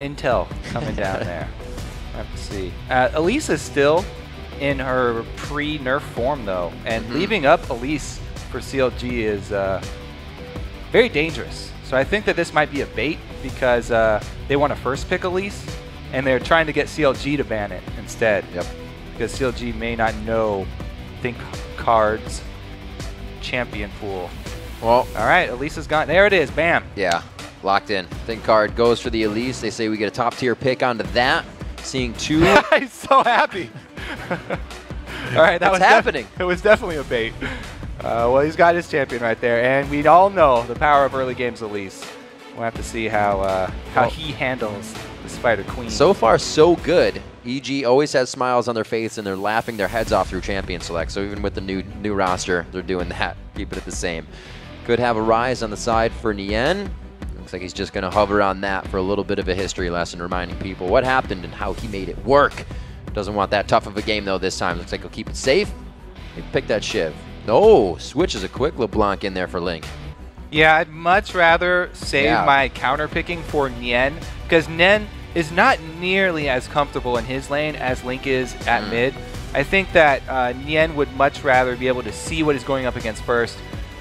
intel coming down there. I have to see. Elise is still in her pre-nerf form, though, and leaving up Elise for CLG is very dangerous. So I think that this might be a bait because they want to first pick Elise, and they're trying to get CLG to ban it instead. Yep. Because CLG may not know ThinkCard's champion pool. Well, all right, Elise is gone. There it is. Bam. Yeah, locked in. ThinkCard goes for the Elise. They say we get a top-tier pick onto that. Seeing two. He's so happy. All right, that was happening. It was definitely a bait. Well, he's got his champion right there, and we all know the power of early games Elise. We'll have to see how he handles the Spider Queen. So far, so good. EG always has smiles on their face, and they're laughing their heads off through Champion Select. So even with the new roster, they're doing that, keeping it the same. Could have a rise on the side for Nien. Looks like he's just going to hover on that for a little bit of a history lesson, reminding people what happened and how he made it work. Doesn't want that tough of a game, though, this time. Looks like he'll keep it safe. He picked that Shiv. No, switches a quick LeBlanc in there for Link. Yeah, I'd much rather save my counter picking for Nien, because Nien is not nearly as comfortable in his lane as Link is at mid. I think that Nien would much rather be able to see what he's going up against first,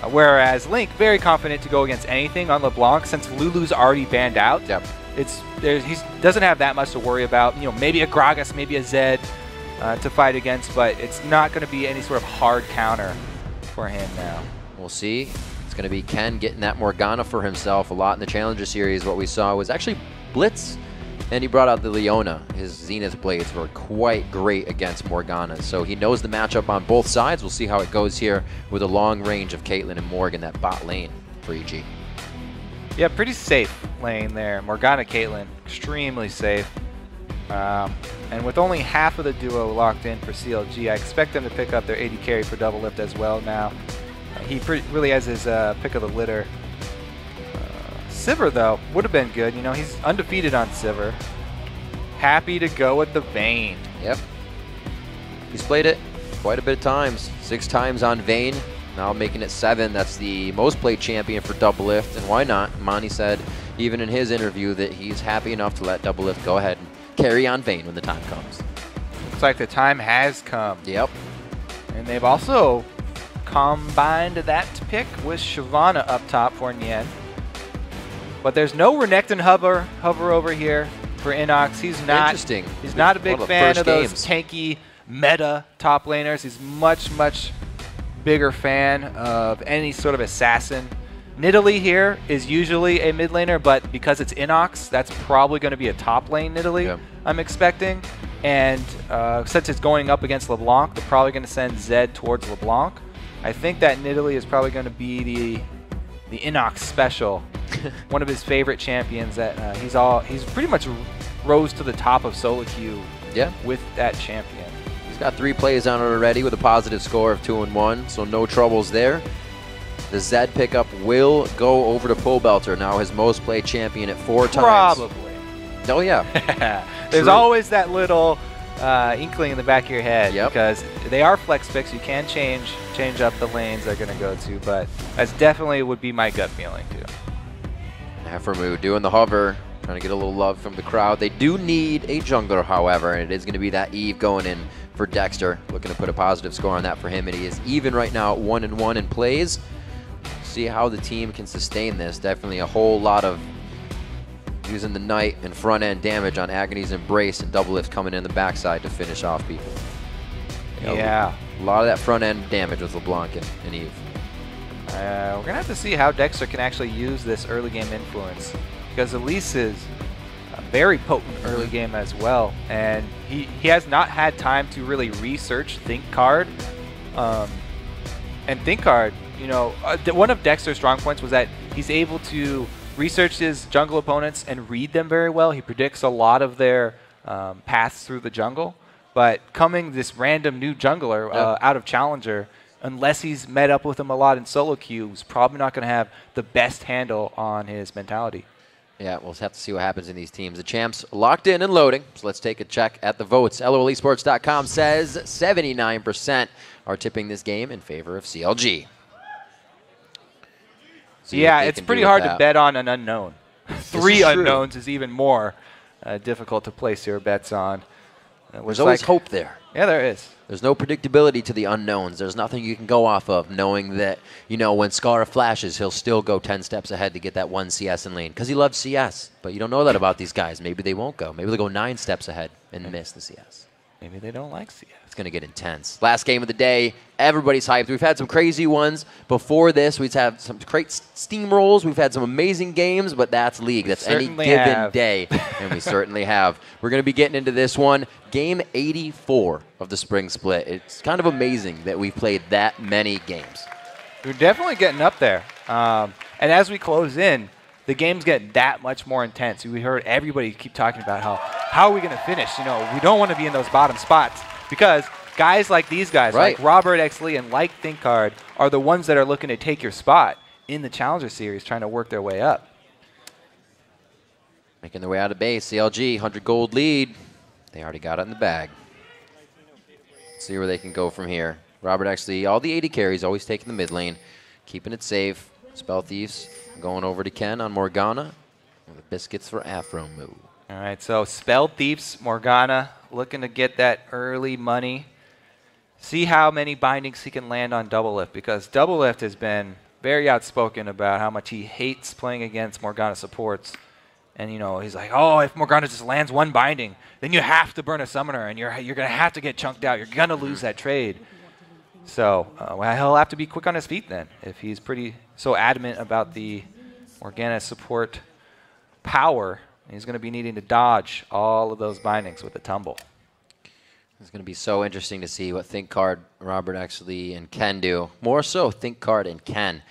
whereas Link, very confident to go against anything on LeBlanc since Lulu's already banned out. Yep. He doesn't have that much to worry about. You know, maybe a Gragas, maybe a Zed to fight against, but it's not going to be any sort of hard counter for him now. We'll see. It's going to be Ken getting that Morgana for himself a lot in the Challenger Series. What we saw was actually Blitz, and he brought out the Leona. His Zenith Blades were quite great against Morgana, so he knows the matchup on both sides. We'll see how it goes here with a long range of Caitlyn and Morgan, that bot lane for EG. Yeah, pretty safe lane there. Morgana, Caitlyn, extremely safe. And with only half of the duo locked in for CLG, I expect them to pick up their AD carry for Doublelift as well now. He really has his pick of the litter. Sivir, though, would have been good. You know, he's undefeated on Sivir. Happy to go with the Vayne. Yep. He's played it quite a bit of times. 6 times on Vayne. Now making it 7. That's the most played champion for Doublelift. And why not? Mani said, even in his interview, that he's happy enough to let Doublelift go ahead and carry on Vayne when the time comes. Looks like the time has come. Yep. And they've also combined that pick with Shyvana up top for Nien. But there's no Renekton hover over here for InnoX. He's not. Interesting. He's not a big fan of those tanky meta top laners. He's much bigger fan of any sort of assassin. Nidalee here is usually a mid laner, but because it's InnoX, that's probably going to be a top lane Nidalee, I'm expecting. And since it's going up against LeBlanc, they're probably going to send Zed towards LeBlanc. I think that Nidalee is probably going to be the InnoX special, one of his favorite champions. That he's pretty much rose to the top of solo queue with that champion. He's got 3 plays on it already with a positive score of 2-1, so no troubles there. The Zed pickup will go over to Pobelter, now his most played champion at 4 times. Probably. Oh yeah. There's always that little inkling in the back of your head because they are flex picks. You can change up the lanes they're going to go to, but that's definitely would be my gut feeling too. Aphromoo doing the hover, trying to get a little love from the crowd. They do need a jungler, however, and it is going to be that Eve going in for Dexter. Looking to put a positive score on that for him, and he is even right now at 1-1 in plays. See how the team can sustain this. Definitely a whole lot of using the Knight and front end damage on Agony's Embrace, and Doublelift coming in the backside to finish off people. Yeah. A lot of that front end damage with LeBlanc and Eve. We're going to have to see how Dexter can actually use this early game influence, because Elise is a very potent early game as well, and he has not had time to really research ThinkCard. And ThinkCard, you know, one of Dexter's strong points was that he's able to research his jungle opponents and read them very well. He predicts a lot of their paths through the jungle. But coming this random new jungler out of Challenger, unless he's met up with him a lot in solo queue, he's probably not going to have the best handle on his mentality. Yeah, we'll have to see what happens in these teams. The champs locked in and loading, so let's take a check at the votes. LOLesports.com says 79% are tipping this game in favor of CLG. Yeah, it's pretty hard to bet on an unknown. 3 unknowns is even more difficult to place your bets on. There's always hope there. Yeah, there is. There's no predictability to the unknowns. There's nothing you can go off of knowing that, you know, when Scar flashes, he'll still go 10 steps ahead to get that one CS in lane because he loves CS. But you don't know that about these guys. Maybe they won't go. Maybe they'll go 9 steps ahead and miss the CS. Maybe they don't like CS. It's going to get intense. Last game of the day. Everybody's hyped. We've had some crazy ones. Before this, we've had some great steamrolls. We've had some amazing games, but that's League. That's any given day, and we certainly have. We're going to be getting into this one. Game 84 of the Spring Split. It's kind of amazing that we've played that many games. We're definitely getting up there. And as we close in, the games get that much more intense. We heard everybody keep talking about how are we going to finish? You know, we don't want to be in those bottom spots because guys like these guys, like ROBERTxLEE and like ThinkCard, are the ones that are looking to take your spot in the Challenger Series, trying to work their way up. Making their way out of base. CLG, 100 gold lead. They already got it in the bag. Let's see where they can go from here. ROBERTxLEE, all the 80 carries, always taking the mid lane, keeping it safe. Spell Thieves going over to Ken on Morgana. The biscuits for Aphromoo. All right, so Spell Thieves, Morgana, looking to get that early money. See how many bindings he can land on Doublelift, because Doublelift has been very outspoken about how much he hates playing against Morgana supports. And, you know, he's like, oh, if Morgana just lands one binding, then you have to burn a summoner, and you're going to have to get chunked out. You're going to lose that trade. So well, he'll have to be quick on his feet then if he's so adamant about the Morgana support power. He's going to be needing to dodge all of those bindings with the tumble. It's going to be so interesting to see what ThinkCard, ROBERTxLEE, and Ken do. More so ThinkCard and Ken.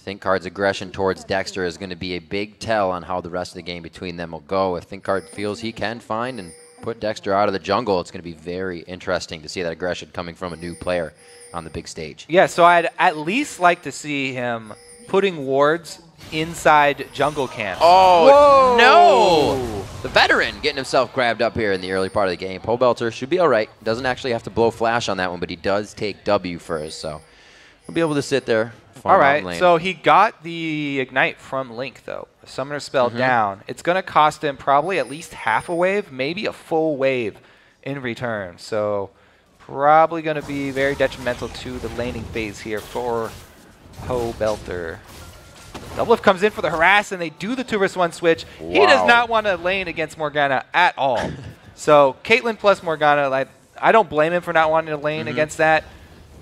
ThinkCard's aggression towards Dexter is going to be a big tell on how the rest of the game between them will go. If ThinkCard feels he can find and put Dexter out of the jungle, it's going to be very interesting to see that aggression coming from a new player on the big stage. Yeah, so I'd at least like to see him putting wards inside jungle camps. Oh, no! The veteran getting himself grabbed up here in the early part of the game. Pobelter should be all right. Doesn't actually have to blow flash on that one, but he does take W first, so we'll be able to sit there. All right, so he got the Ignite from Link, though. The Summoner spell down. It's going to cost him probably at least half a wave, maybe a full wave in return. So probably going to be very detrimental to the laning phase here for Pobelter. Doublelift comes in for the harass, and they do the 2-versus-1 switch. Wow. He does not want to lane against Morgana at all. So Caitlyn plus Morgana, like, I don't blame him for not wanting to lane against that.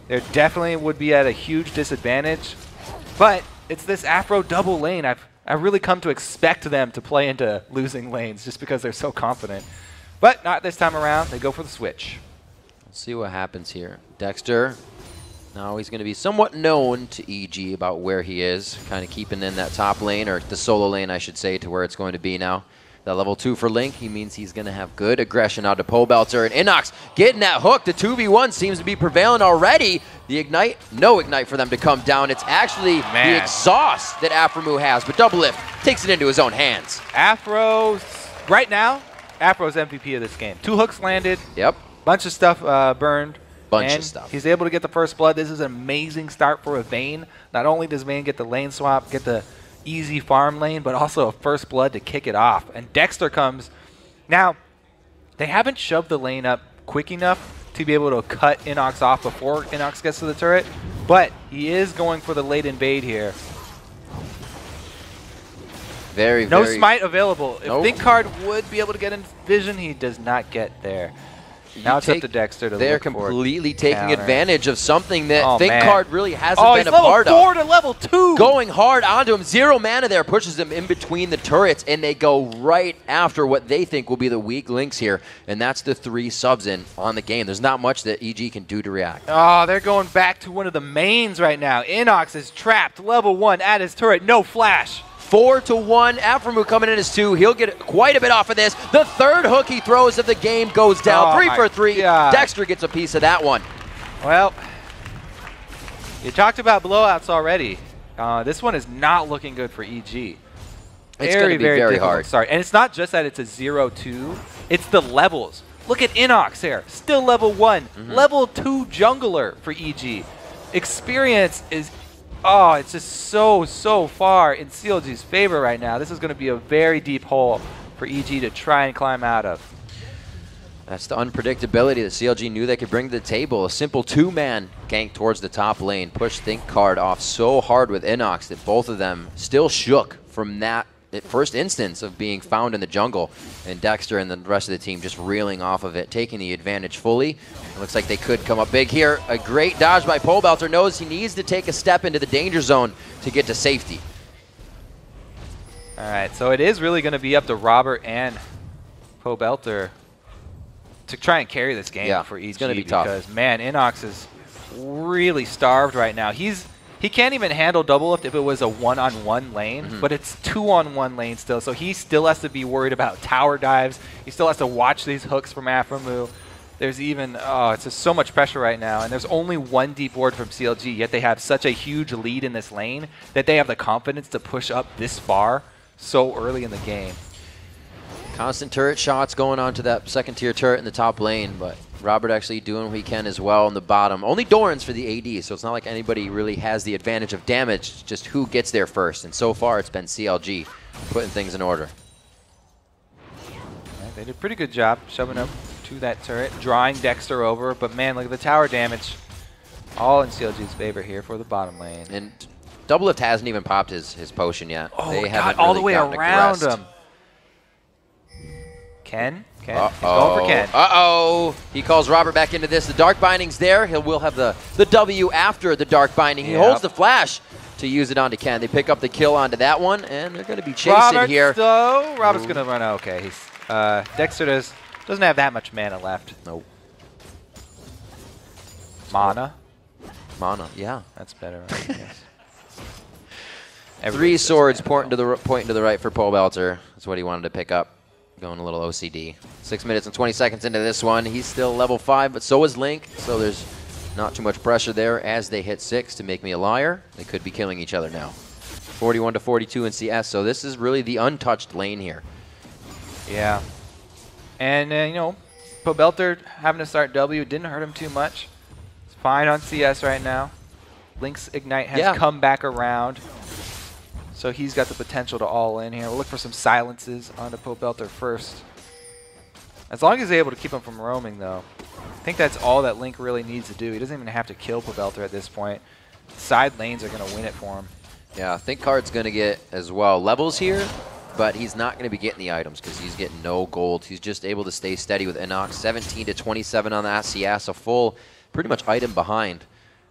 There definitely would be at a huge disadvantage. But it's this Aphro double lane. I've really come to expect them to play into losing lanes just because they're so confident. But not this time around. They go for the switch. Let's see what happens here. Dexter, now he's going to be somewhat known to EG about where he is, kind of keeping in that top lane, or the solo lane, I should say, to where it's going to be now. That level 2 for Link, he means he's going to have good aggression out to Pobelter. And InnoX getting that hook. The 2v1 seems to be prevailing already. The Ignite, no Ignite for them to come down. It's actually the exhaust that Aphromoo has, but Doublelift takes it into his own hands. Right now, Aphro's MVP of this game. 2 hooks landed. Yep. Bunch of stuff burned. Bunch of stuff. He's able to get the first blood. This is an amazing start for a Vayne. Not only does Vayne get the lane swap, get the easy farm lane, but also a first blood to kick it off. And Dexter comes. Now, they haven't shoved the lane up quick enough to be able to cut InnoX off before InnoX gets to the turret, but he is going for the late invade here. No smite available. If ThinkCard would be able to get in vision, he does not get there. Now it's up to Dexter to They're look completely for taking counter. Advantage of something that ThinkCard really hasn't been a level part 4 of. to level 2. Going hard onto him. 0 mana there, pushes him in between the turrets, and they go right after what they think will be the weak links here, and that's the 3 subs in on the game. There's not much that EG can do to react. Oh, they're going back to one of the mains right now. InnoX is trapped, level 1 at his turret, no flash. 4-1. Aphromoo coming in as 2. He'll get quite a bit off of this. The 3rd hook he throws of the game goes down. 3 for 3. God. Dexter gets a piece of that one. Well, you talked about blowouts already. This one is not looking good for EG. It's going to be very hard. Sorry, and it's not just that it's a 0-2. It's the levels. Look at InnoX here. Still level 1. Level 2 jungler for EG. Experience is... Oh, it's just so far in CLG's favor right now. This is going to be a very deep hole for EG to try and climb out of. That's the unpredictability that CLG knew they could bring to the table. A simple two-man gank towards the top lane. Push ThinkCard off so hard with InnoX that both of them still shook from that first instance of being found in the jungle. And Dexter and the rest of the team just reeling off of it, taking the advantage fully. It looks like they could come up big here. A great dodge by Pobelter. Knows he needs to take a step into the danger zone to get to safety. All right, so it is really going to be up to Robert and Pobelter to try and carry this game for EG. It's going to be because, tough. Man, InnoX is really starved right now. He can't even handle Doublelift if it was a one-on-one lane, but it's two-on-one lane still, so he still has to be worried about tower dives. He still has to watch these hooks from Aphromoo. There's even, it's just so much pressure right now, and there's only one deep ward from CLG, yet they have such a huge lead in this lane that they have the confidence to push up this far so early in the game. Constant turret shots going on to that second-tier turret in the top lane, but ROBERTxLEE doing what he can as well in the bottom. Only Doran's for the AD, so it's not like anybody really has the advantage of damage. It's just who gets there first, and so far it's been CLG putting things in order. Right, they did a pretty good job shoving up to that turret, drawing Dexter over, but man, look at the tower damage. All in CLG's favor here for the bottom lane. And Doublelift hasn't even popped his potion yet. Oh, they haven't all really the way around him. Ken? He's going for Ken. Uh-oh. He calls Robert back into this. The Dark Binding's there. Will have the W after the Dark Binding. He holds the flash to use it onto Ken. They pick up the kill onto that one, and they're going to be chasing here. Robert's going to run. Okay. Dexter doesn't have that much mana left. Nope. Mana? Mana, yeah. That's better, I guess. 3 swords pointing to the right for Pobelter. That's what he wanted to pick up. Going a little OCD. 6 minutes and 20 seconds into this one. He's still level 5, but so is Link. So there's not too much pressure there as they hit 6 to make me a liar. They could be killing each other now. 41 to 42 in CS. So this is really the untouched lane here. Yeah. And, you know, Pobelter having to start W didn't hurt him too much. It's fine on CS right now. Link's Ignite has come back around. So he's got the potential to all in here. We'll look for some silences onto Pobelter first. As long as he's able to keep him from roaming, though. I think that's all that Link really needs to do. He doesn't even have to kill Pobelter at this point. Side lanes are going to win it for him. Yeah, ThinkCard's going to get, as well, levels here, but he's not going to be getting the items because he's getting no gold. He's just able to stay steady with InnoX. 17 to 27 on that CS, a full, pretty much item behind,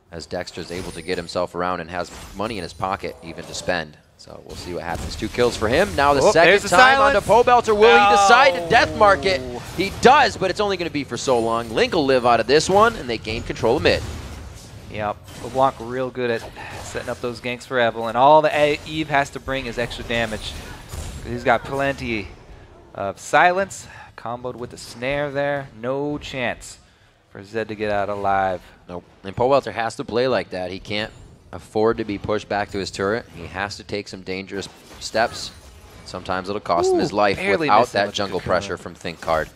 as Dexter's able to get himself around and has money in his pocket even to spend. So we'll see what happens. 2 kills for him. Now the second time onto Pobelter. Will he decide to death mark it? He does, but it's only going to be for so long. Link will live out of this one, and they gain control of mid. Yep. LeBlanc real good at setting up those ganks for Evelyn. All the Eve has to bring is extra damage. He's got plenty of silence. Comboed with the snare there. No chance for Zed to get out alive. Nope. And Pobelter has to play like that. He can't afford to be pushed back to his turret. He has to take some dangerous steps. Sometimes it'll cost him his life without that jungle pressure from ThinkCard.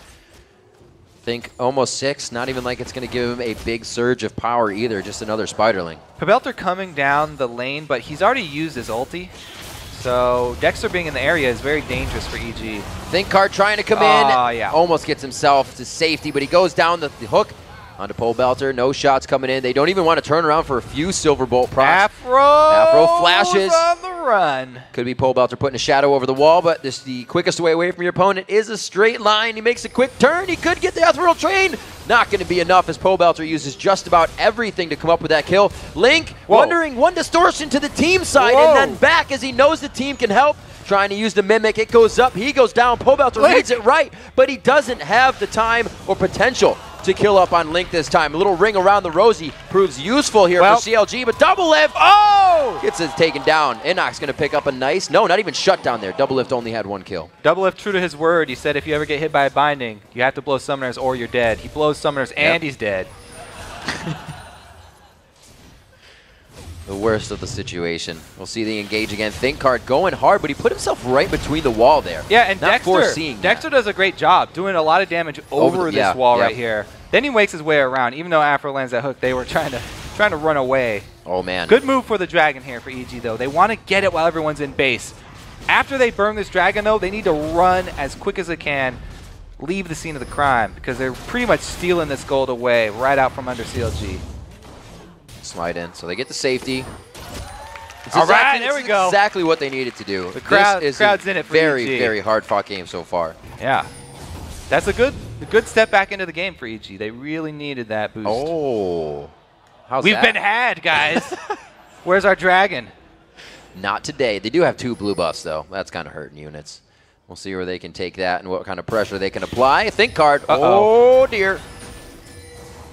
Think almost 6, not even like it's going to give him a big surge of power either, just another Spiderling. Pobelter coming down the lane, but he's already used his ulti. So Dexter being in the area is very dangerous for EG. ThinkCard trying to come in, almost gets himself to safety, but he goes down the hook. Onto Pobelter, no shots coming in. They don't even want to turn around for a few Silverbolt procs. Aphro flashes. On the run. Could be Pobelter putting a shadow over the wall, but the quickest way away from your opponent is a straight line. He makes a quick turn. He could get the Ethereal Train. Not going to be enough as Pobelter uses just about everything to come up with that kill. Link wondering one distortion to the team side and then back as he knows the team can help. Trying to use the Mimic. It goes up. He goes down. Pobelter reads it right, but he doesn't have the time or potential to kill up on Link this time. A little ring around the Rosie proves useful here for CLG, but Doublelift, gets it taken down. InnoX going to pick up a nice, not even shut down there. Doublelift only had 1 kill. Doublelift, true to his word, he said if you ever get hit by a binding, you have to blow summoners or you're dead. He blows summoners and he's dead. The worst of the situation. We'll see the engage again. ThinkCard going hard, but he put himself right between the wall there. Yeah, and Dexter does a great job doing a lot of damage over this wall right here. Then he makes his way around. Even though Aphro lands that hook, they were trying to run away. Oh, man. Good move for the Dragon here for EG, though. They want to get it while everyone's in base. After they burn this dragon, though, they need to run as quick as they can, leave the scene of the crime, because they're pretty much stealing this gold away right out from under CLG. Slide in, so they get the safety. All right, there we go. Exactly what they needed to do. The crowd's is in it for very, EG. very hard-fought game so far. Yeah, that's a good step back into the game for EG. They really needed that boost. Oh, how's We've that? been had, guys. Where's our dragon? Not today. They do have 2 blue buffs, though. That's kind of hurting units. We'll see where they can take that and what kind of pressure they can apply. ThinkCard. Oh, dear.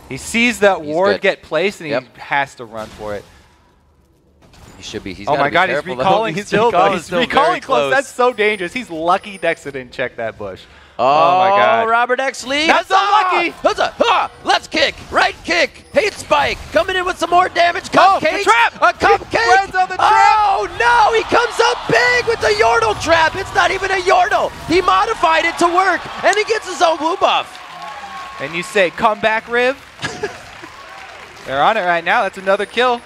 He sees that ward good. get placed, and he has to run for it. He should be. He's oh, my God. He's careful, recalling still, though. He's recalling close. That's so dangerous. He's lucky Dexter didn't check that bush. Oh, my God. ROBERTxLEE. That's so lucky. Huzzah. Let's kick. Right kick. Hate spike. Coming in with some more damage. Cupcake. The trap. A cupcake. Runs on the trap. Oh, no. He comes up big with the Yordle trap. It's not even a Yordle. He modified it to work, and he gets his own blue buff. And you say, come back, Riv. They're on it right now. That's another kill.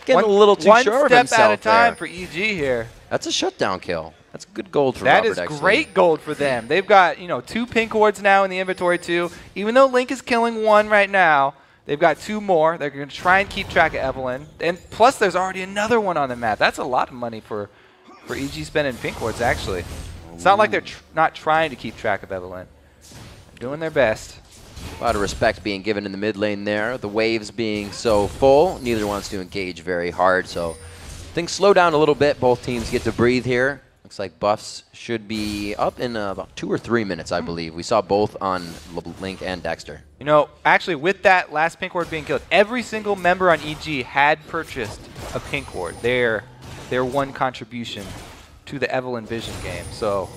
Getting a little too sure of himself One step at a time there. for EG here. That's a shutdown kill. That's good gold for That ROBERTxLEE. is great gold for them. They've got 2 pink wards now in the inventory too. Even though Link is killing 1 right now, they've got 2 more. They're going to try and keep track of Evelyn. And plus, there's already another one on the map. That's a lot of money for EG spending pink wards, actually. It's not like they're not trying to keep track of Evelyn. They're doing their best. A lot of respect being given in the mid lane there. The waves being so full, neither wants to engage very hard. So things slow down a little bit. Both teams get to breathe here. Looks like buffs should be up in about 2 or 3 minutes, I believe. We saw both on Link and Dexter. Actually, with that last pink ward being killed, every single member on EG had purchased a pink ward. Their one contribution to the Evelyn Vision game. So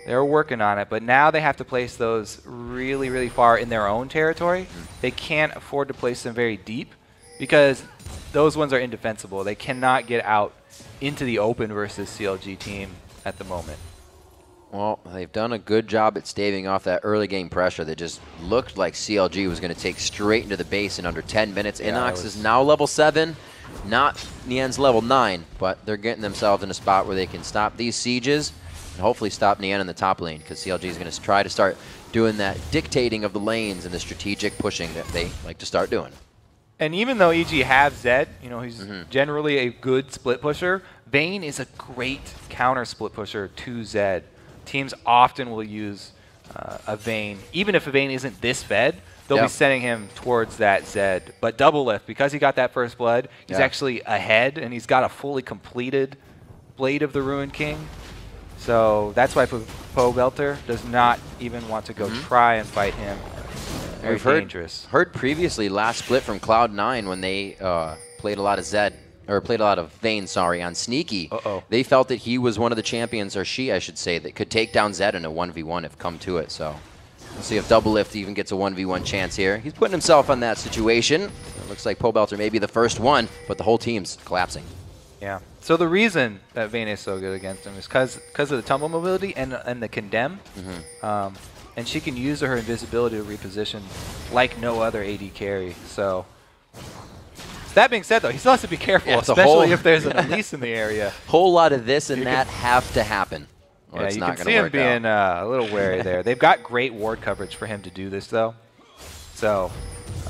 they're working on it, but now they have to place those really, really far in their own territory. They can't afford to place them very deep because those ones are indefensible. They cannot get out into the open versus CLG team at the moment. Well, they've done a good job at staving off that early game pressure that just looked like CLG was going to take straight into the base in under 10 minutes. Yeah, InnoX is now level 7, not Nien's level 9, but they're getting themselves in a spot where they can stop these sieges and hopefully stop Nien in the top lane, because CLG is going to try to start doing that dictating of the lanes and the strategic pushing that they like to start doing. And even though EG have Zed, he's generally a good split pusher, Vayne is a great counter split pusher to Zed. Teams often will use a Vayne. Even if a Vayne isn't this fed, they'll be sending him towards that Zed. But Doublelift, because he got that first blood, he's actually ahead, and he's got a fully completed Blade of the Ruined King. So that's why Pobelter does not even want to go try and fight him. Very dangerous. Heard previously last split from Cloud9 when they played a lot of Zed, or played a lot of Vayne, sorry, on Sneaky. They felt that he was one of the champions, or she, I should say, that could take down Zed in a 1v1 if come to it. So we'll see if Doublelift even gets a 1v1 chance here. He's putting himself on that situation. It looks like Pobelter may be the first one, but the whole team's collapsing. Yeah. So the reason that Vayne is so good against him is because of the tumble mobility and the condemn. And she can use her invisibility to reposition like no other AD carry. So that being said, though, he still has to be careful, especially if there's an Elise in the area. Whole lot of this and that have to happen. Or it's you not can gonna see him work being out. a little wary there. They've got great ward coverage for him to do this, though. So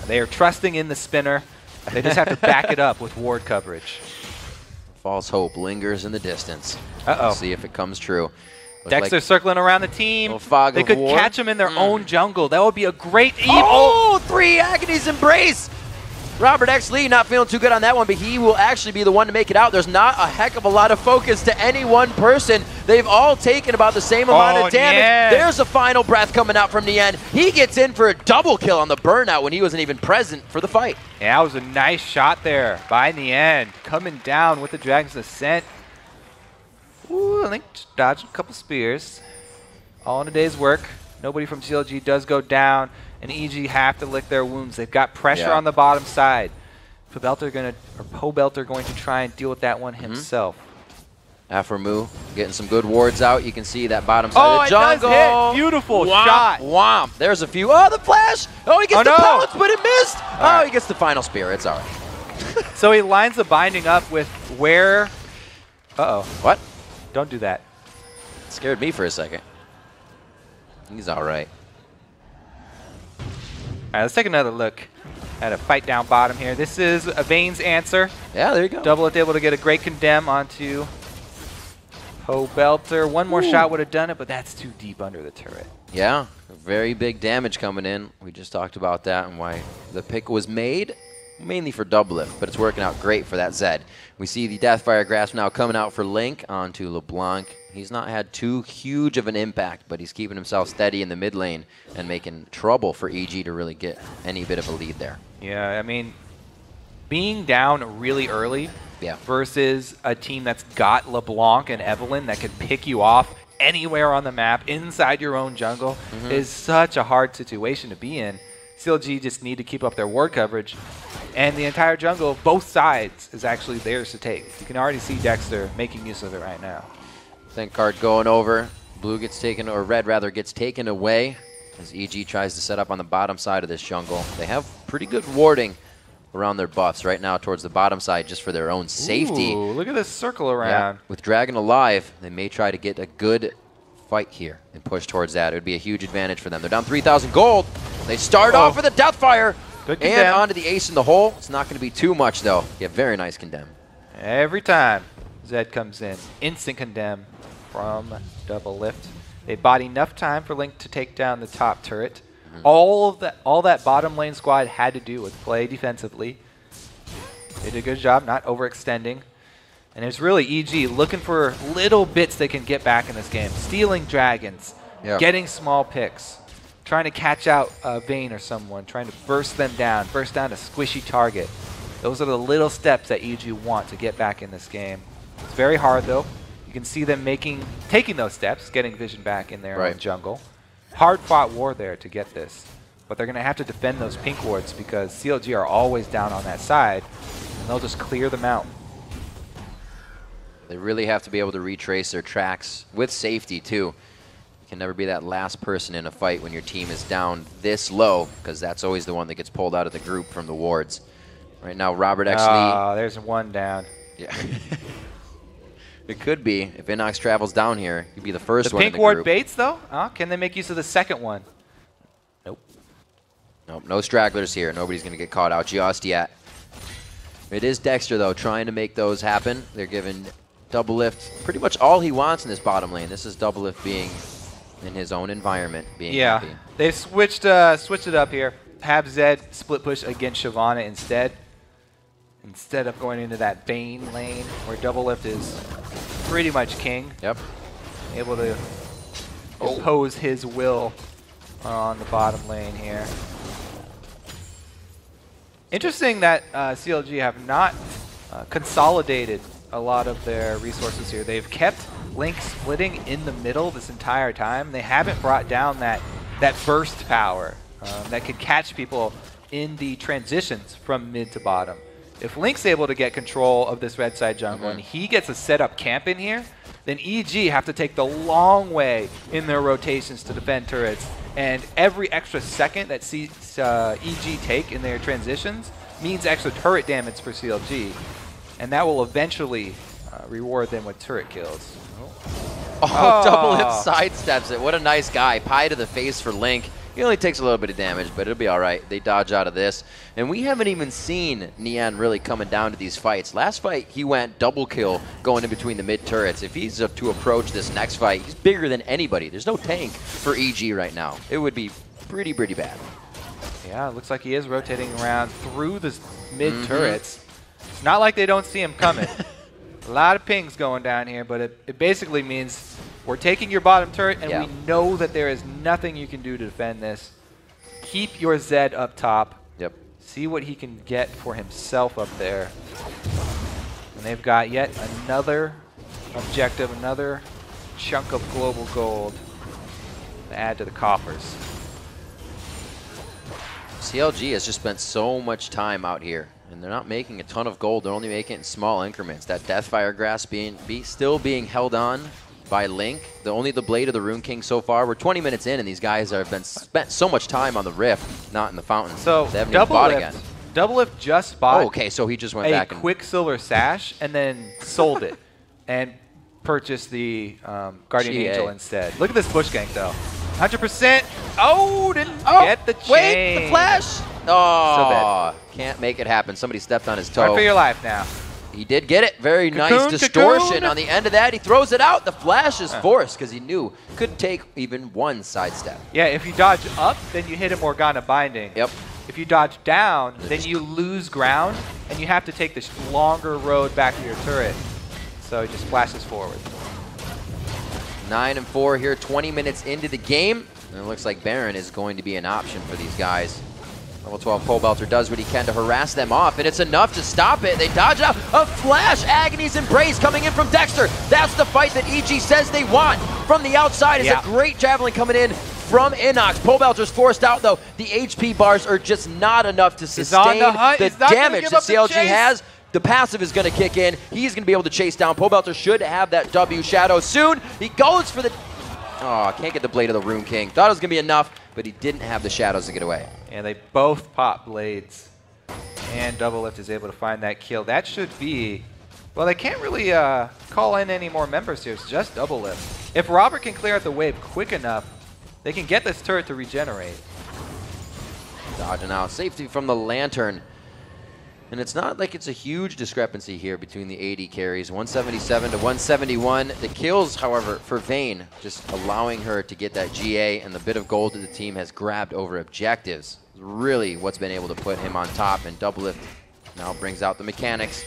they are trusting in the spinner. They just have to back it up with ward coverage. False hope lingers in the distance. Uh-oh. See if it comes true. Dexter circling around the team. Fog they of could war. catch him in their own jungle. That would be a great... Oh, 3 Agony's Embrace! ROBERTxLEE not feeling too good on that one, but he will actually be the one to make it out. There's not a heck of a lot of focus to any one person. They've all taken about the same amount of damage. Nien. There's a final breath coming out from Nien. He gets in for a double kill on the burnout when he wasn't even present for the fight. Yeah, that was a nice shot there by Nien. Coming down with the Dragon's Ascent. Ooh, I think dodged a couple spears. All in a day's work. Nobody from CLG does go down, and EG have to lick their wounds. They've got pressure on the bottom side. Pobelter going to try and deal with that one himself. Aphromoo getting some good wards out. You can see that bottom side of the jungle. It does hit. Beautiful shot. Womp. There's a few. Oh, the flash. Oh, he gets the pellets, but it missed. Oh, he gets the final spear. It's all right. So he lines the binding up with where... What? Don't do that. It scared me for a second. He's all right. All right, let's take another look at a fight down bottom here. This is a Vayne's answer. Yeah, there you go. Doublelift able to get a great condemn onto Pobelter. One more shot would have done it, but that's too deep under the turret. Yeah, very big damage coming in. We just talked about that and why the pick was made, mainly for Doublelift, but it's working out great for that Zed. We see the Deathfire Grasp now coming out for Link onto LeBlanc. He's not had too huge of an impact, but he's keeping himself steady in the mid lane and making trouble for EG to really get any bit of a lead there. Yeah, I mean, being down really early versus a team that's got LeBlanc and Evelyn that could pick you off anywhere on the map inside your own jungle is such a hard situation to be in. CLG just need to keep up their ward coverage, and the entire jungle, both sides, is actually theirs to take. You can already see Dexter making use of it right now. ThinkCard going over. Blue gets taken, or red rather, gets taken away as EG tries to set up on the bottom side of this jungle. They have pretty good warding around their buffs right now towards the bottom side just for their own safety. Ooh, look at this circle around. Yeah. With Dragon alive, they may try to get a good fight here and push towards that. It would be a huge advantage for them. They're down 3,000 gold. They start off with a Deathfire. Good and condemn. onto the ace in the hole. It's not going to be too much, though. Yeah, very nice condemn. Every time Zed comes in, instant condemn from Doublelift. They bought enough time for Link to take down the top turret. All that bottom lane squad had to do was play defensively. They did a good job not overextending. And it's really EG looking for little bits they can get back in this game. Stealing dragons, getting small picks, trying to catch out Vayne or someone, trying to burst them down, burst down a squishy target. Those are the little steps that EG want to get back in this game. It's very hard, though. You can see them taking those steps, getting vision back in their own jungle. Hard-fought war there to get this. But they're going to have to defend those pink wards because CLG are always down on that side, and they'll just clear them out. They really have to be able to retrace their tracks with safety, too. You can never be that last person in a fight when your team is down this low, because that's always the one that gets pulled out of the group from the wards. Right now, ROBERTxLEE. Oh, there's one down. Yeah. It could be. If InnoX travels down here, he'd be the first one in the pink ward group. baits, though? Can they make use of the second one? Nope. Nope, no stragglers here. Nobody's going to get caught out just yet. It is Dexter, though, trying to make those happen. They're giving Doublelift pretty much all he wants in this bottom lane. This is Doublelift being in his own environment, being happy. They've switched it up here. Have Zed split push against Shyvana instead of going into that Vayne lane where Doublelift is pretty much king. Yep. Able to impose his will on the bottom lane here. Interesting that CLG have not consolidated a lot of their resources here. They've kept Link splitting in the middle this entire time. They haven't brought down that burst power that could catch people in the transitions from mid to bottom. If Link's able to get control of this red side jungle and he gets a set up camp in here, then EG have to take the long way in their rotations to defend turrets. And every extra second that EG take in their transitions means extra turret damage for CLG. And that will eventually reward them with turret kills. Doublelift sidesteps it. What a nice guy. Pie to the face for Link. He only takes a little bit of damage, but it'll be all right. They dodge out of this. And we haven't even seen Nien really coming down to these fights. Last fight, he went double kill going in between the mid turrets. If he's to approach this next fight, he's bigger than anybody. There's no tank for EG right now. It would be pretty bad. Yeah, it looks like he is rotating around through the mid turrets. It's not like they don't see him coming. A lot of pings going down here, but it basically means we're taking your bottom turret, and we know that there is nothing you can do to defend this. Keep your Zed up top. Yep. See what he can get for himself up there. And they've got yet another objective, another chunk of global gold to add to the coffers. CLG has just spent so much time out here, and they're not making a ton of gold. They're only making it in small increments. That Deathfire Grasp still being held on by Link. Only the Blade of the Rune King so far. We're 20 minutes in, and these guys have spent so much time on the Rift, not in the Fountain. So they haven't even bought again. Doublelift just bought okay, so he just went back a Quicksilver Sash and then sold it. And purchase the Guardian Angel instead. Look at this push gank, though. 100%. Oh, didn't get the chain. Wait, the flash. Oh, so can't make it happen. Somebody stepped on his toe. Run for your life now. He did get it. Very nice distortion on the end of that. He throws it out. The flash is forced because he knew could take even one sidestep. Yeah, if you dodge up, then you hit a Morgana binding. Yep. If you dodge down, then you lose ground, and you have to take this longer road back to your turret. So he just flashes forward. 9-4 here, 20 minutes into the game. And it looks like Baron is going to be an option for these guys. Level 12 Pobelter does what he can to harass them off, and it's enough to stop it. They dodge out. A flash, Agony's Embrace coming in from Dexter. That's the fight that EG says they want. From the outside is a great javelin coming in from InnoX. Pobelter's forced out, though. The HP bars are just not enough to sustain the damage that CLG has. The passive is going to kick in. He's going to be able to chase down. Pobelter should have that W shadow soon. He goes for the... Oh, can't get the Blade of the Rune King. Thought it was going to be enough, but he didn't have the shadows to get away. And they both pop blades. And Doublelift is able to find that kill. That should be... Well, they can't really call in any more members here. It's just Doublelift. If Robert can clear out the wave quick enough, they can get this turret to regenerate. Dodging out. Safety from the Lantern. And it's not like it's a huge discrepancy here between the AD carries, 177 to 171. The kills, however, for Vayne, just allowing her to get that GA, and the bit of gold that the team has grabbed over objectives. Really what's been able to put him on top, and Doublelift now brings out the mechanics.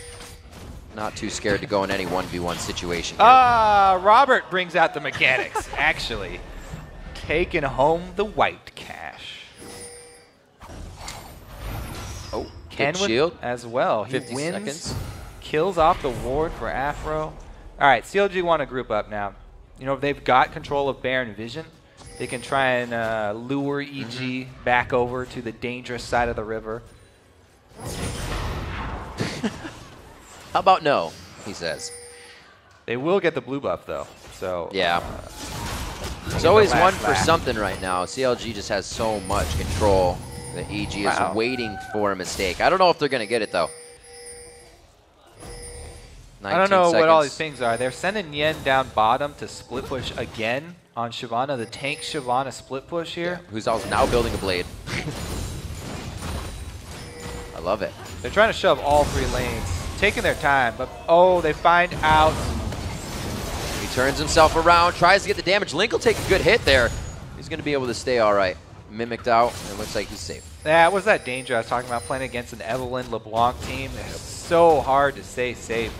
Not too scared to go in any 1v1 situation here. Robert brings out the mechanics, actually. Taking home the white cash. Oh. Kenwood shield as well. He 50 wins, seconds. Kills off the ward for Aphro. All right, CLG want to group up now. You know, they've got control of Baron Vision. They can try and lure EG back over to the dangerous side of the river. How about no, he says. They will get the blue buff, though. So yeah. There's always one for something right now. CLG just has so much control. The EG is waiting for a mistake. I don't know if they're going to get it, though. I don't know what all these things are. They're sending Nien down bottom to split push again on Shyvana. The tank Shyvana split push here. Yeah, who's also now building a blade. I love it. They're trying to shove all three lanes. Taking their time, but they find out. He turns himself around, tries to get the damage. Link will take a good hit there. He's going to be able to stay all right. Mimicked out, and it looks like he's safe. Yeah, it was that danger I was talking about, playing against an Evelyn LeBlanc team. It's so hard to stay safe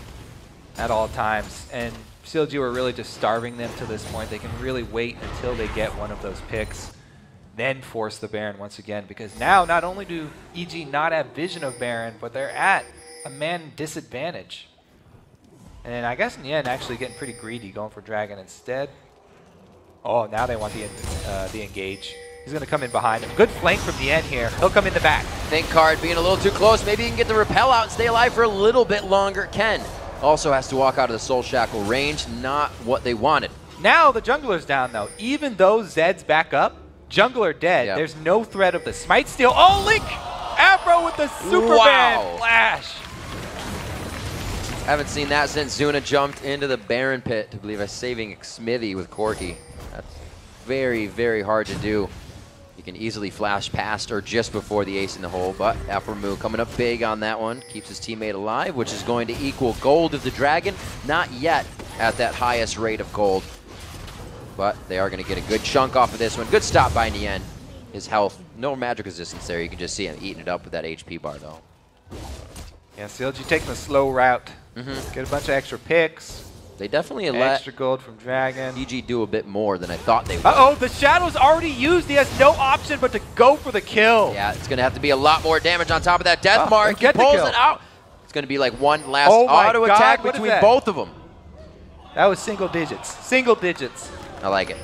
at all times, and CLG were really just starving them to this point. They can really wait until they get one of those picks, then force the Baron once again, because now not only do EG not have vision of Baron, but they're at a man disadvantage. And I guess Nien actually getting pretty greedy, going for Dragon instead. Oh, now they want the engage. He's going to come in behind him. Good flank from the end here. He'll come in the back. ThinkCard being a little too close. Maybe he can get the repel out and stay alive for a little bit longer. Ken also has to walk out of the Soul Shackle range. Not what they wanted. Now the jungler's down, though. Even though Zed's back up, jungler dead. Yep. There's no threat of the smite steal. Oh, Link! Aphro with the Superman flash. Haven't seen that since Zuna jumped into the Baron pit to believe saving Smithy with Corki. That's very, very hard to do. You can easily flash past or just before the ace in the hole, but Aphromoo coming up big on that one. Keeps his teammate alive, which is going to equal gold of the Dragon. Not yet at that highest rate of gold, but they are going to get a good chunk off of this one. Good stop by Nien. His health, no magic resistance there. You can just see him eating it up with that HP bar, though. Yeah, CLG taking the slow route. Get a bunch of extra picks. They definitely let extra gold from Dragon. EG do a bit more than I thought they would. Uh-oh, the Shadow's already used. He has no option but to go for the kill. Yeah, it's going to have to be a lot more damage on top of that death mark. He pulls it out. It's going to be like one last auto attack between both of them. That was single digits. Single digits. I like it.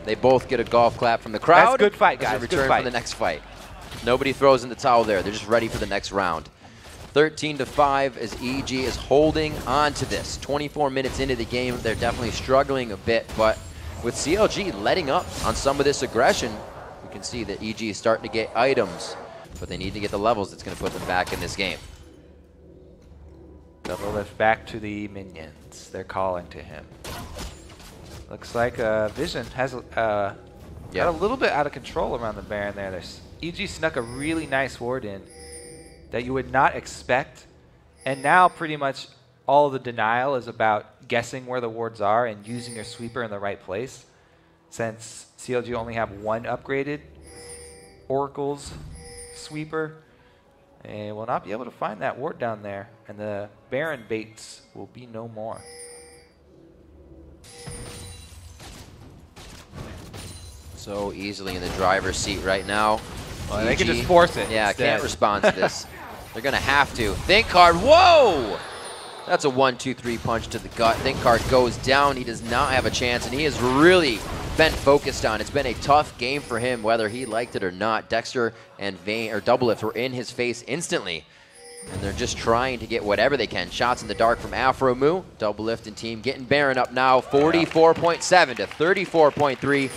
They both get a golf clap from the crowd. That's a good fight, guys. Return for the next fight. Nobody throws in the towel there. They're just ready for the next round. 13-5 as EG is holding on to this. 24 minutes into the game, they're definitely struggling a bit, but with CLG letting up on some of this aggression, we can see that EG is starting to get items, but they need to get the levels that's going to put them back in this game. Doublelift back to the minions. They're calling to him. Looks like Vision has got a little bit out of control around the Baron there. EG snuck a really nice ward in that you would not expect. And now pretty much all of the denial is about guessing where the wards are and using your sweeper in the right place. Since CLG only have one upgraded Oracle's sweeper, and will not be able to find that ward down there. And the Baron baits will be no more. So easily in the driver's seat right now. Well, they can just force it. Yeah, can't respond to this. They're going to have to. ThinkCard, whoa! That's a 1-2-3 punch to the gut. ThinkCard goes down. He does not have a chance, and he has really been focused on. It's been a tough game for him, whether he liked it or not. Dexter and Doublelift were in his face instantly, and they're just trying to get whatever they can. Shots in the dark from Aphromoo. Doublelift and team getting Baron up now, 44.7 to 34.3.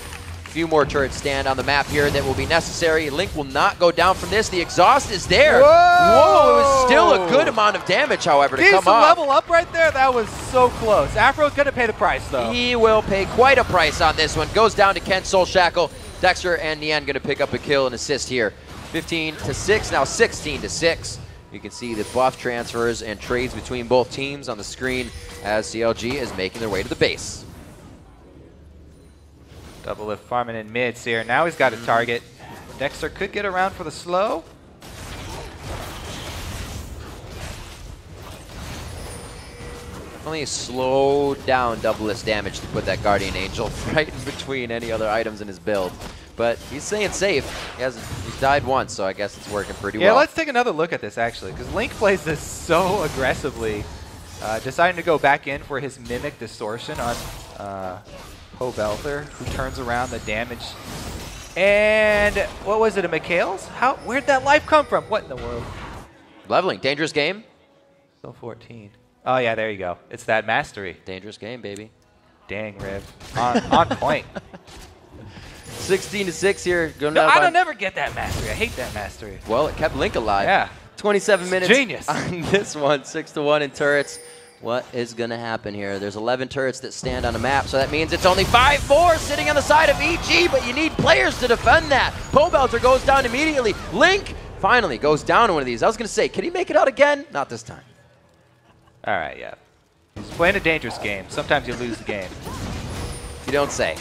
Few more turrets stand on the map here that will be necessary. Link will not go down from this. The exhaust is there. Whoa! Whoa, it was still a good amount of damage, however, to come off. Level up right there. That was so close. Afro's going to pay the price, though. He will pay quite a price on this one. Goes down to Ken Soulshackle. Dexter and Nien going to pick up a kill and assist here. 15-6, now 16-6. You can see the buff transfers and trades between both teams on the screen as CLG is making their way to the base. Doublelift farming in mids here. Now he's got a target. Dexter could get around for the slow. Only slow down Doublelift's damage to put that Guardian Angel right in between any other items in his build. But he's staying safe. He's died once, so I guess it's working pretty well. Yeah, let's take another look at this, actually, because Link plays this so aggressively. Deciding to go back in for his Mimic Distortion on Pobelter, who turns around the damage. And what was it, a Mikhail's? Where'd that life come from? What in the world? Leveling, dangerous game. Still 14. Oh yeah, there you go. It's that mastery. Dangerous game, baby. Dang, Riv. On point. 16-6 here. I don't never get that mastery. I hate that mastery. Well, it kept Link alive. Yeah. 27 minutes Genius. on this one. 6-1 in turrets. What is going to happen here? There's 11 turrets that stand on a map, so that means it's only 5 more sitting on the side of EG, but you need players to defend that. Pobelter goes down immediately. Link finally goes down to one of these. I was going to say, can he make it out again? Not this time. All right, yeah. He's playing a dangerous game. Sometimes you lose the game. You don't say.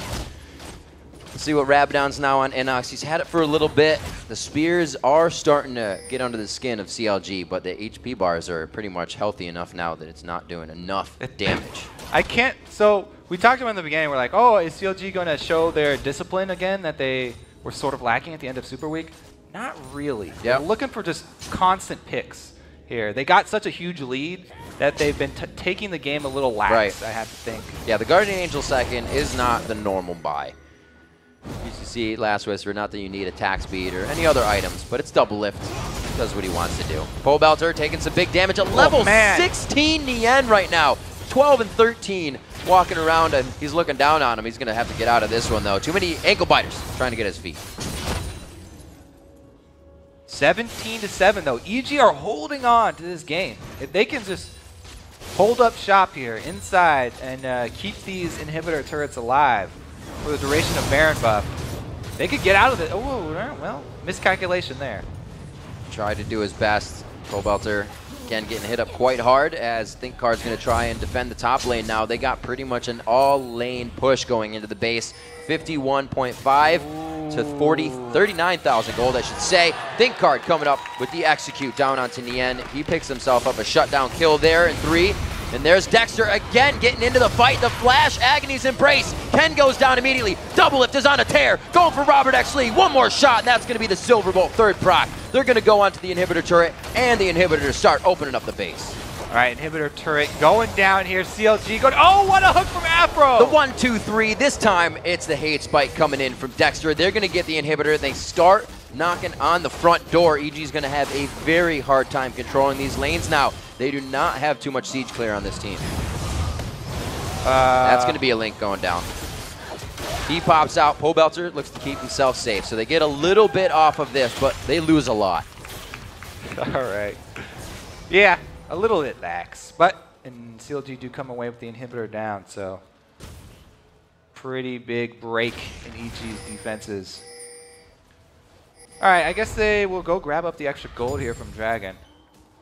Let's see what Rabadon's now on InnoX. He's had it for a little bit. The spears are starting to get under the skin of CLG, but the HP bars are pretty much healthy enough now that it's not doing enough damage. I can't. So we talked about in the beginning. We're like, oh, is CLG going to show their discipline again that they were sort of lacking at the end of Super Week? Not really. Yep. They're looking for just constant picks here. They got such a huge lead that they've been taking the game a little lax, I have to think. Yeah, the Guardian Angel second is not the normal buy. You used to see last Whisper, not that you need attack speed or any other items, but it's Doublelift. Does what he wants to do. Pobelter taking some big damage at level 16 Nien right now. 12 and 13 walking around, and he's looking down on him. He's going to have to get out of this one, though. Too many ankle biters trying to get his feet. 17-7, though. EG are holding on to this game. If they can just hold up shop here inside and keep these inhibitor turrets alive for the duration of Baron buff, they could get out of it. Oh, well, miscalculation there. Tried to do his best. Pobelter, again, getting hit up quite hard as ThinkCard's going to try and defend the top lane now. They got pretty much an all-lane push going into the base. 51.5 to 39,000 gold, I should say. ThinkCard coming up with the execute down onto Nien. He picks himself up a shutdown kill there in 3. And there's Dexter again getting into the fight. The flash, Agony's Embrace. Ken goes down immediately. Doublelift is on a tear. Going for ROBERTxLEE. One more shot, and that's going to be the Silver Bolt third proc. They're going to go onto the inhibitor turret and the inhibitor to start opening up the base. All right, inhibitor turret going down here. CLG going, oh, what a hook from Aphro! The 1-2-3, this time it's the hate spike coming in from Dexter. They're going to get the inhibitor. They start knocking on the front door. EG's going to have a very hard time controlling these lanes now. They do not have too much siege clear on this team. That's going to be a Link going down. He pops out. Pobelter looks to keep himself safe. So they get a little bit off of this, but they lose a lot. All right. Yeah, a little bit lax. But and CLG do come away with the inhibitor down, so pretty big break in EG's defenses. All right, I guess they will go grab up the extra gold here from Dragon.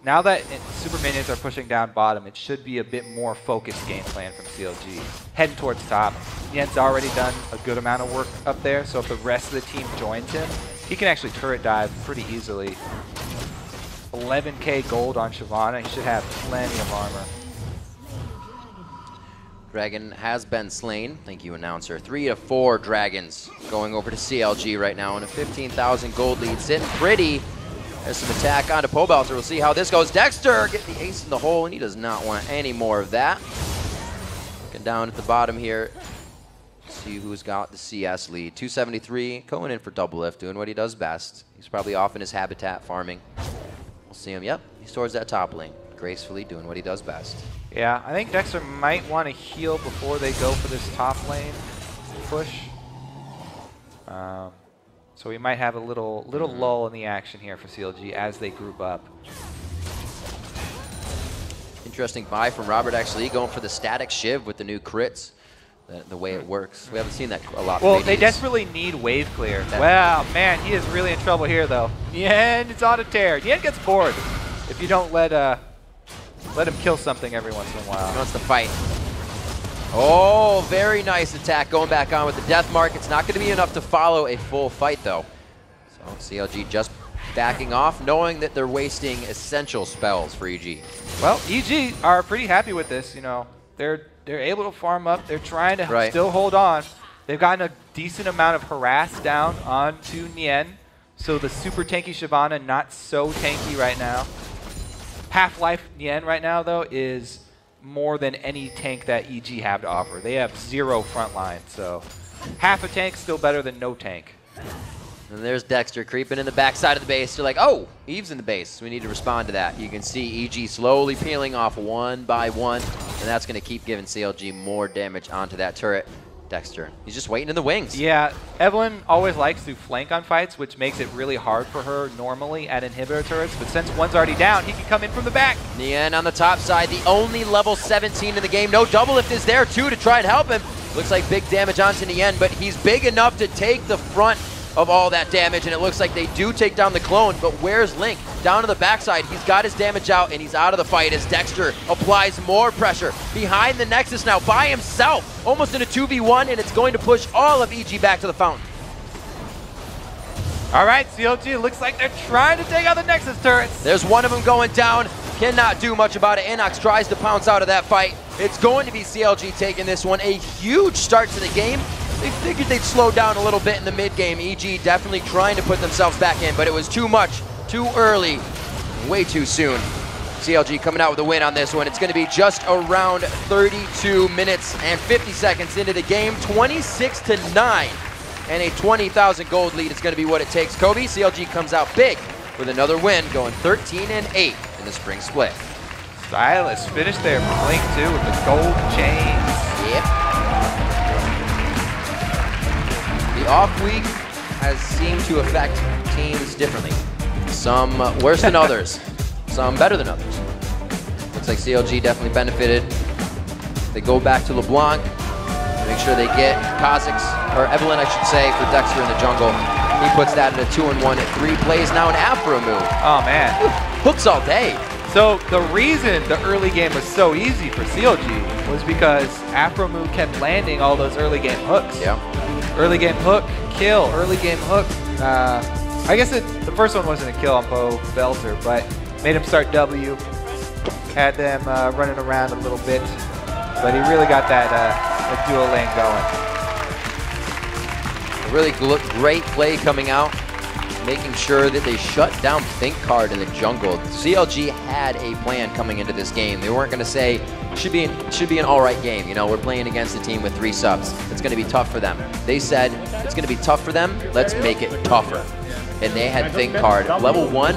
Now that super minions are pushing down bottom, it should be a bit more focused game plan from CLG. Heading towards top. Nien's already done a good amount of work up there, so if the rest of the team joins him, he can actually turret dive pretty easily. 11k gold on Shyvana. He should have plenty of armor. Dragon has been slain. Thank you, announcer. 3 of 4 dragons going over to CLG right now in a 15,000 gold lead. Sitting pretty. There's some attack onto Pobelter. We'll see how this goes. Dexter getting the ace in the hole, and he does not want any more of that. Looking down at the bottom here. See who's got the CS lead. 273, going in for Doublelift, doing what he does best. He's probably off in his habitat farming. We'll see him. Yep, he's towards that top lane. Gracefully doing what he does best. Yeah, I think Dexter might want to heal before they go for this top lane push. So we might have a little lull in the action here for CLG as they group up. Interesting buy from ROBERTxLEE, going for the static shiv with the new crits. The way it works. We haven't seen that a lot. Well, they desperately need wave clear. Wow, man, he is really in trouble here, though. Nien is on a tear. Nien gets bored if you don't let him kill something every once in a while. He wants to fight. Oh, very nice attack going back on with the death mark. It's not going to be enough to follow a full fight, though. So CLG just backing off, knowing that they're wasting essential spells for EG. Well, EG are pretty happy with this. You know, they're able to farm up. They're trying to still hold on. They've gotten a decent amount of harass down onto Nien. So the super tanky Shyvana, not so tanky right now. Half-life Nien right now, though, is more than any tank that EG have to offer. They have 0 frontline, so half a tank still better than no tank. And there's Dexter creeping in the backside of the base. They're like, oh, Eve's in the base. We need to respond to that. You can see EG slowly peeling off one by one, and that's going to keep giving CLG more damage onto that turret. Dexter, he's just waiting in the wings. Yeah, Evelyn always likes to flank on fights, which makes it really hard for her normally at inhibitor turrets, but since one's already down, he can come in from the back. Nien on the top side, the only level 17 in the game. No Doublelift is there, too, to try and help him. Looks like big damage onto Nien, but he's big enough to take the front of all that damage, and it looks like they do take down the clone, but where's Link? Down to the backside, he's got his damage out, and he's out of the fight as Dexter applies more pressure. Behind the Nexus now, by himself, almost in a 2v1, and it's going to push all of EG back to the fountain. All right, CLG, looks like they're trying to take out the Nexus turrets. There's one of them going down, cannot do much about it. InnoX tries to pounce out of that fight. It's going to be CLG taking this one. A huge start to the game. They figured they'd slow down a little bit in the mid-game. EG definitely trying to put themselves back in, but it was too much, too early, way too soon. CLG coming out with a win on this one. It's going to be just around 32 minutes and 50 seconds into the game, 26-9, and a 20,000 gold lead is going to be what it takes. Kobe, CLG comes out big with another win, going 13-8 in the spring split. Stylish finish there from Blink, too, with the gold chains. Yep. The off week has seemed to affect teams differently. Some worse than others, some better than others. Looks like CLG definitely benefited. They go back to LeBlanc, make sure they get Kha'Zix, or Evelyn I should say, for Dexter in the jungle. He puts that in a 2-1 at 3 plays now an Aphromoo. Oh man. Hooks all day. So the reason the early game was so easy for CLG was because Aphromoo kept landing all those early game hooks. Yeah. Early game hook, kill, early game hook. I guess the first one wasn't a kill on Pobelter, but made him start W. Had them running around a little bit, but he really got that dual lane going. A really great play coming out, making sure that they shut down ThinkCard in the jungle. CLG had a plan coming into this game. They weren't going to say, should be an all right game. You know, we're playing against a team with 3 subs. It's going to be tough for them. They said, it's going to be tough for them. Let's make it tougher. And they had ThinkCard level 1.